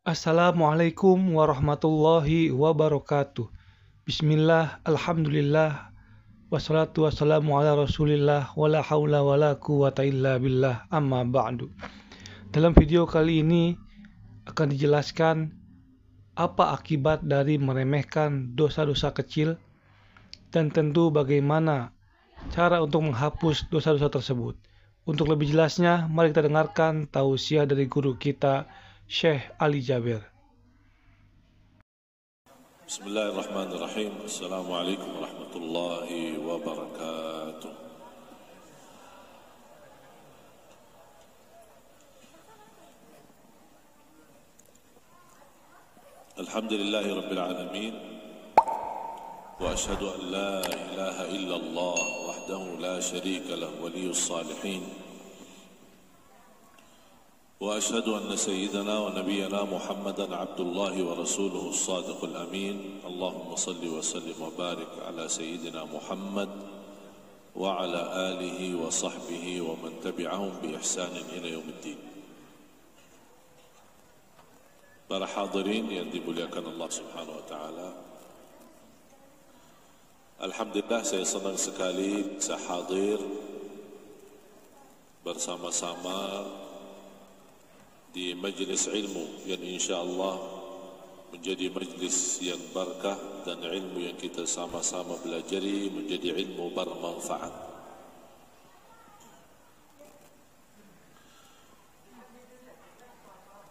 Assalamualaikum warahmatullahi wabarakatuh. Bismillah, alhamdulillah, wassalatu wassalamu ala rasulillah, wala hawla wala quwata illa billah, amma ba'du. Dalam video kali ini akan dijelaskan apa akibat dari meremehkan dosa-dosa kecil dan tentu bagaimana cara untuk menghapus dosa-dosa tersebut. Untuk lebih jelasnya, mari kita dengarkan tausiah dari guru kita, Syekh Ali Jabir. Bismillahirrahmanirrahim. Assalamualaikum warahmatullahi wabarakatuh. Alhamdulillahi rabbil alamin. Wa ashhadu an la ilaha illallah wahdahu la syarika lahu waliyus salihin. وأشهد أن سيدنا ونبينا محمدا عبد الله ورسوله الصادق الأمين اللهم صل وسلم وبارك على سيدنا محمد وعلى آله وصحبه ومن تبعهم بإحسان إلى يوم الدين. Para hadirin yang dimuliakan Allah Subhanahu wa taala. Alhamdulillah, saya senang sekali bisa hadir bersama-sama di majlis ilmu yang insyaAllah menjadi majlis yang barakah dan ilmu yang kita sama-sama belajari menjadi ilmu bermanfaat.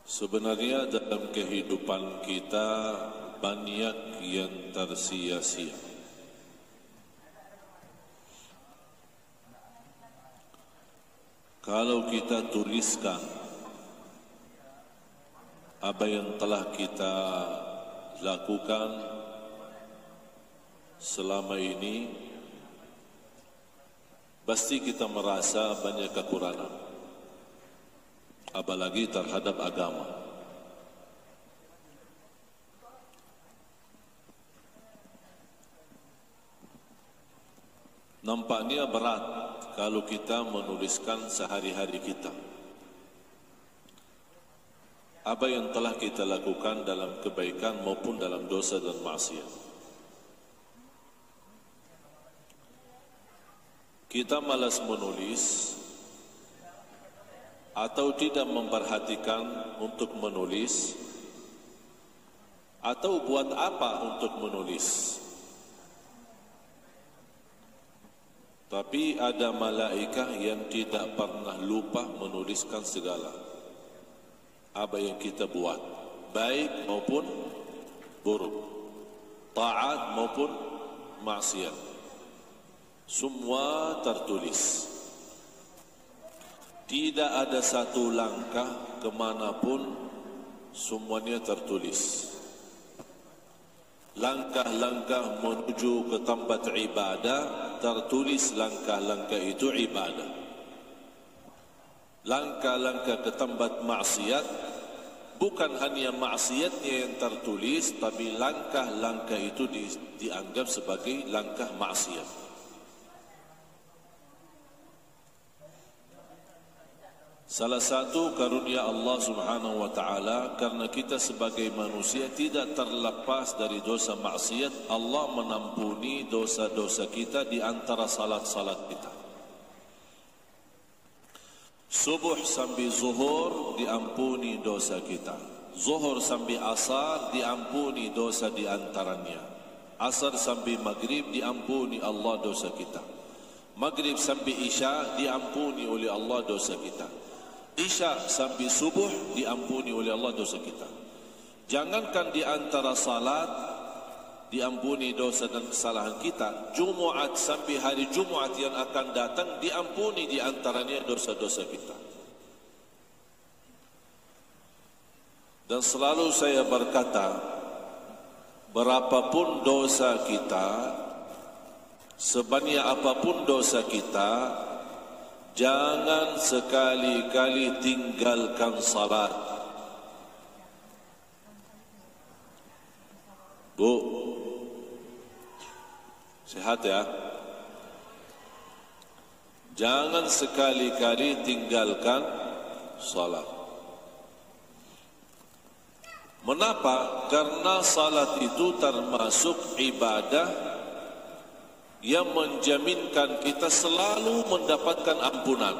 Sebenarnya dalam kehidupan kita banyak yang tersia-sia. Kalau kita tuliskan apa yang telah kita lakukan selama ini, pasti kita merasa banyak kekurangan, apalagi terhadap agama. Nampaknya berat kalau kita menuliskan sehari-hari kita apa yang telah kita lakukan dalam kebaikan maupun dalam dosa dan maksiat. Kita malas menulis atau tidak memperhatikan untuk menulis, atau buat apa untuk menulis. Tapi ada malaikat yang tidak pernah lupa menuliskan segala apa yang kita buat, baik maupun buruk, taat maupun maksiat, semua tertulis. Tidak ada satu langkah kemanapun, semuanya tertulis. Langkah-langkah menuju ke tempat ibadah tertulis, langkah-langkah itu ibadah. Langkah-langkah ke tempat maksiat, bukan hanya maksiatnya yang tertulis, tapi langkah-langkah itu dianggap sebagai langkah maksiat. Salah satu karunia Allah Subhanahu wa taala, karena kita sebagai manusia tidak terlepas dari dosa maksiat, Allah mengampuni dosa-dosa kita di antara salat-salat kita. Subuh sampai zuhur diampuni dosa kita. Zuhur sampai asar diampuni dosa di antaranya. Asar sampai maghrib diampuni Allah dosa kita. Maghrib sampai isya diampuni oleh Allah dosa kita. Isya sampai subuh diampuni oleh Allah dosa kita. Jangankan di antara salat diampuni dosa dan kesalahan kita, Jumaat sampai hari Jumaat yang akan datang diampuni di antaranya dosa-dosa kita. Dan selalu saya berkata, berapapun dosa kita, sebanyak apapun dosa kita, jangan sekali-kali tinggalkan salat. Bu, Sehat ya? Jangan sekali-kali tinggalkan salat. Mengapa? Karena salat itu termasuk ibadah yang menjaminkan kita selalu mendapatkan ampunan.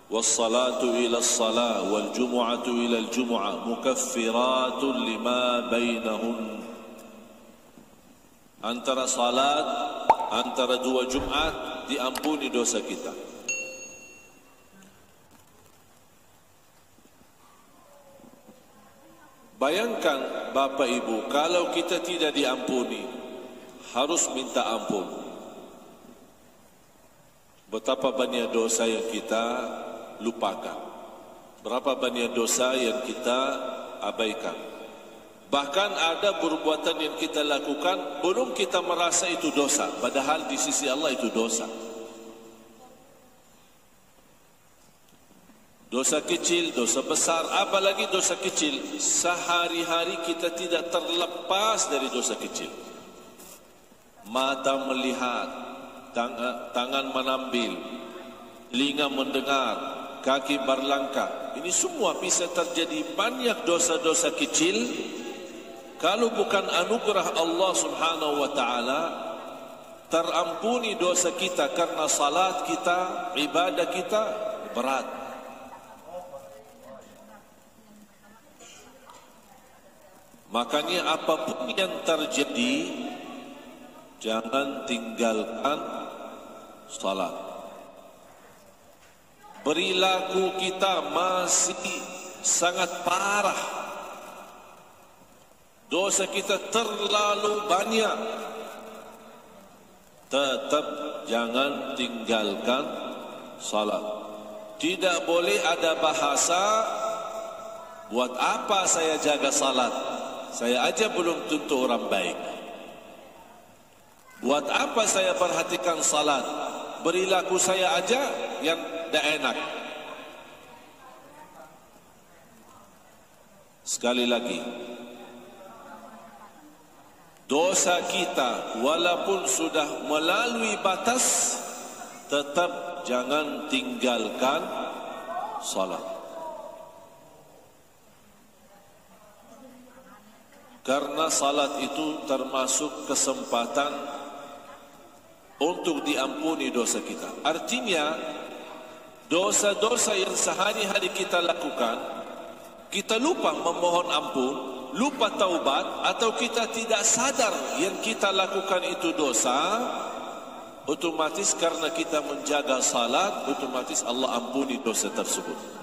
Wassalatu ila salah wal jumu'atu ila al jumu'ah mukaffiratun lima bainahun. Antara salat, antara dua Jumat diampuni dosa kita. Bayangkan Bapak Ibu, kalau kita tidak diampuni, harus minta ampun. Betapa banyak dosa yang kita lupakan, berapa banyak dosa yang kita abaikan. Bahkan ada perbuatan yang kita lakukan belum kita merasa itu dosa, padahal di sisi Allah itu dosa. Dosa kecil, dosa besar, apalagi dosa kecil. Sehari-hari kita tidak terlepas dari dosa kecil. Mata melihat, tangan menambil, telinga mendengar, kaki berlangkah. Ini semua bisa terjadi banyak dosa-dosa kecil. Kalau bukan anugerah Allah Subhanahu wa taala, terampuni dosa kita karena salat kita, ibadah kita berat. Makanya apapun yang terjadi, jangan tinggalkan salat. Perilaku kita masih sangat parah. Dosa kita terlalu banyak. Tetap jangan tinggalkan salat. Tidak boleh ada bahasa, buat apa saya jaga salat? Saya aja belum tentu orang baik. Buat apa saya perhatikan salat? Perilaku saya aja yang tidak enak. Sekali lagi, dosa kita walaupun sudah melalui batas, tetap jangan tinggalkan salat. Karena salat itu termasuk kesempatan untuk diampuni dosa kita. Artinya, dosa-dosa yang sehari-hari kita lakukan, kita lupa memohon ampun, lupa taubat, atau kita tidak sadar yang kita lakukan itu dosa, otomatis karena kita menjaga salat, otomatis Allah ampuni dosa tersebut.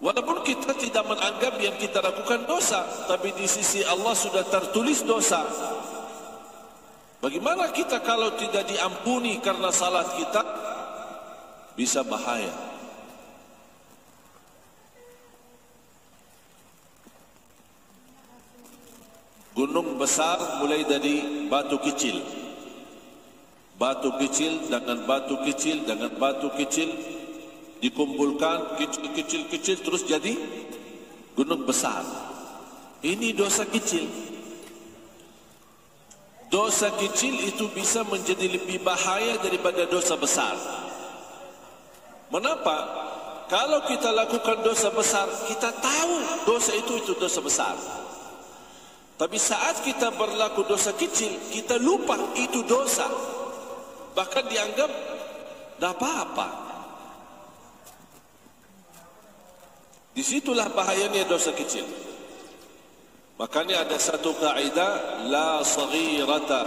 Walaupun kita tidak menganggap yang kita lakukan dosa, tapi di sisi Allah sudah tertulis dosa. Bagaimana kita kalau tidak diampuni karena salat kita? Bisa bahaya. Gunung besar mulai dari batu kecil. Batu kecil dengan batu kecil dengan batu kecil dikumpulkan kecil-kecil terus jadi gunung besar. Ini dosa kecil. Dosa kecil itu bisa menjadi lebih bahaya daripada dosa besar. Mengapa? Kalau kita lakukan dosa besar, kita tahu dosa itu dosa besar. Tapi saat kita berlaku dosa kecil, kita lupa itu dosa. Bahkan dianggap tidak apa-apa. Disitulah bahayanya dosa kecil. Makanya ada satu kaidah, la saghirata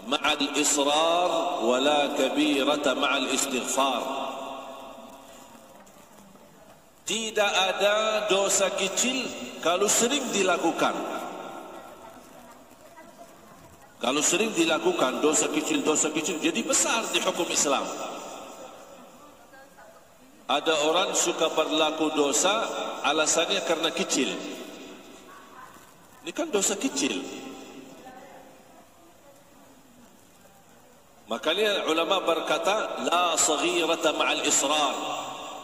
ma'al israr wa la kabirata ma'al istighfar. Tidak ada dosa kecil kalau sering dilakukan. Kalau sering dilakukan dosa kecil jadi besar di hukum Islam. Ada orang suka berlaku dosa alasannya karena kecil. Ini kan dosa kecil. Makanya ulama berkata la saghirata ma'al israr.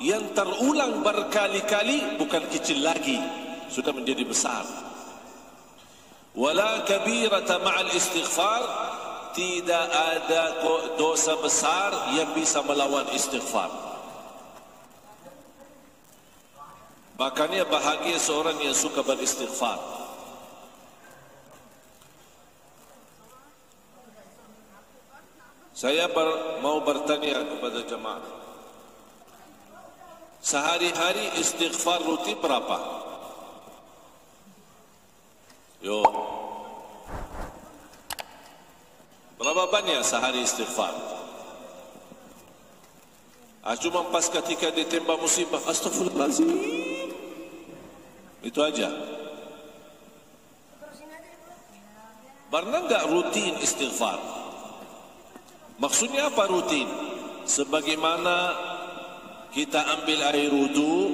Yang terulang berkali-kali bukan kecil lagi, sudah menjadi besar. Wala kabirata ma'al istighfar. tidak ada dosa besar yang bisa melawan istighfar. Makanya bahagia seorang yang suka beristighfar. Saya mau bertanya kepada jemaah, sehari-hari istighfar rutin berapa? Yo, berapa banyak sehari istighfar? Cuma pas ketika ditembak musibah, astagfirullahaladzim, itu aja. Pernah enggak rutin istighfar? Maksudnya apa rutin? Sebagaimana kita ambil air wudu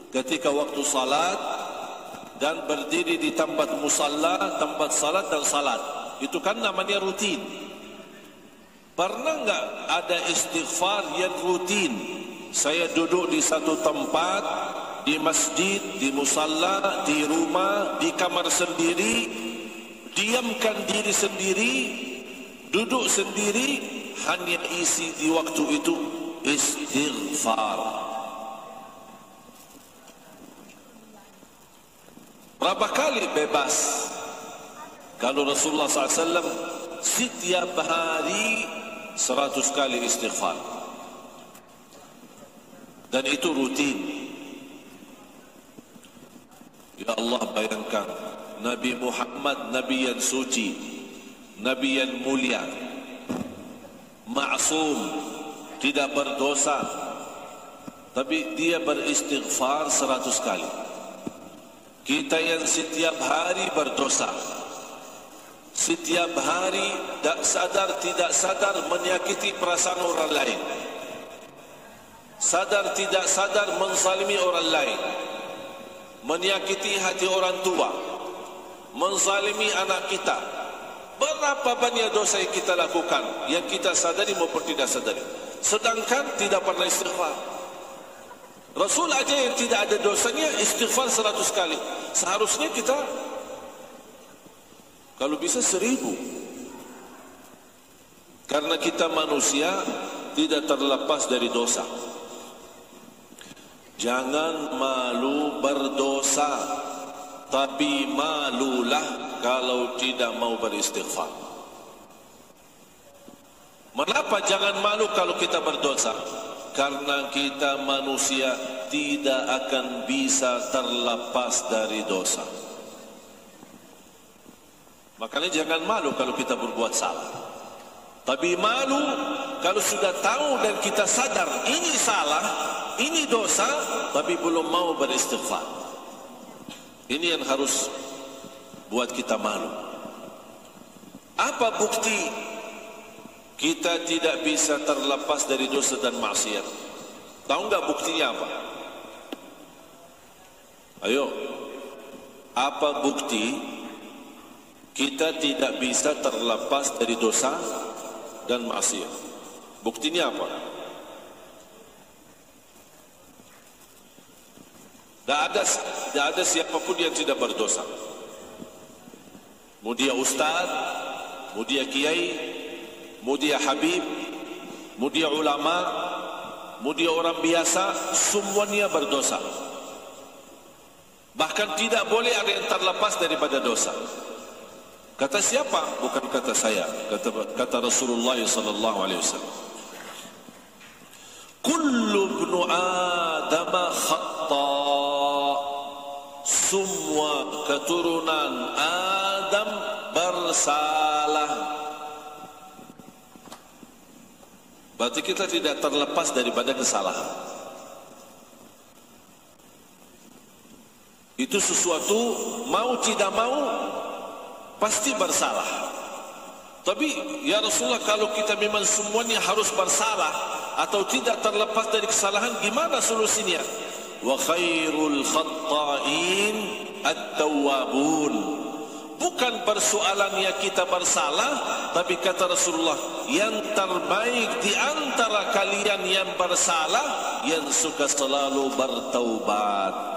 ketika waktu salat dan berdiri di tempat musalla, tempat salat dan salat. Itu kan namanya rutin. Pernah enggak ada istighfar yang rutin? Saya duduk di satu tempat, di masjid, di musalla, di rumah, di kamar sendiri, diamkan diri sendiri, duduk sendiri, hanya isi di waktu itu istighfar. Berapa kali bebas? Kalau Rasulullah SAW setiap hari 100 kali istighfar, dan itu rutin. Ya Allah, bayangkan Nabi Muhammad, Nabi yang suci, Nabi yang mulia, maksum, tidak berdosa, tapi dia beristighfar 100 kali. Kita yang setiap hari berdosa, setiap hari tak sadar tidak sadar menyakiti perasaan orang lain, sadar tidak sadar menzalimi orang lain, menyakiti hati orang tua, menzalimi anak kita. Berapa banyak dosa yang kita lakukan, yang kita sadari maupun tidak sadari, sedangkan tidak pernah istighfar. Rasul aja yang tidak ada dosanya istighfar 100 kali. Seharusnya kita kalau bisa 1000. Karena kita manusia tidak terlepas dari dosa. Jangan malu berdosa, tapi malulah kalau tidak mau beristighfar. Mengapa jangan malu kalau kita berdosa? Karena kita manusia tidak akan bisa terlepas dari dosa. Makanya jangan malu kalau kita berbuat salah, tapi malu kalau sudah tahu dan kita sadar ini salah, ini dosa, tapi belum mau beristighfar. Ini yang harus buat kita malu. Apa bukti kita tidak bisa terlepas dari dosa dan maksiat? Tahu enggak buktinya apa? Ayo, apa bukti kita tidak bisa terlepas dari dosa dan maksiat? Buktinya apa? Tidak ada siapapun yang tidak berdosa. Mau dia ustaz, mau dia kiai, mau dia habib, mau dia ulama, mau dia orang biasa, semuanya berdosa. Bahkan tidak boleh ada yang terlepas daripada dosa. Kata siapa? Bukan kata saya, kata Rasulullah sallallahu alaihi wasallam. Kullu ibnu Adam khata'. Semua keturunan Adam bersalah. Berarti kita tidak terlepas daripada kesalahan. Itu sesuatu mau tidak mau pasti bersalah. Tapi ya Rasulullah, kalau kita memang semuanya harus bersalah atau tidak terlepas dari kesalahan, gimana solusinya? Wa khairul khatta'in at-tawwabun. Bukan persoalannya kita bersalah, tapi kata Rasulullah, yang terbaik di antara kalian yang bersalah, yang suka selalu bertaubat.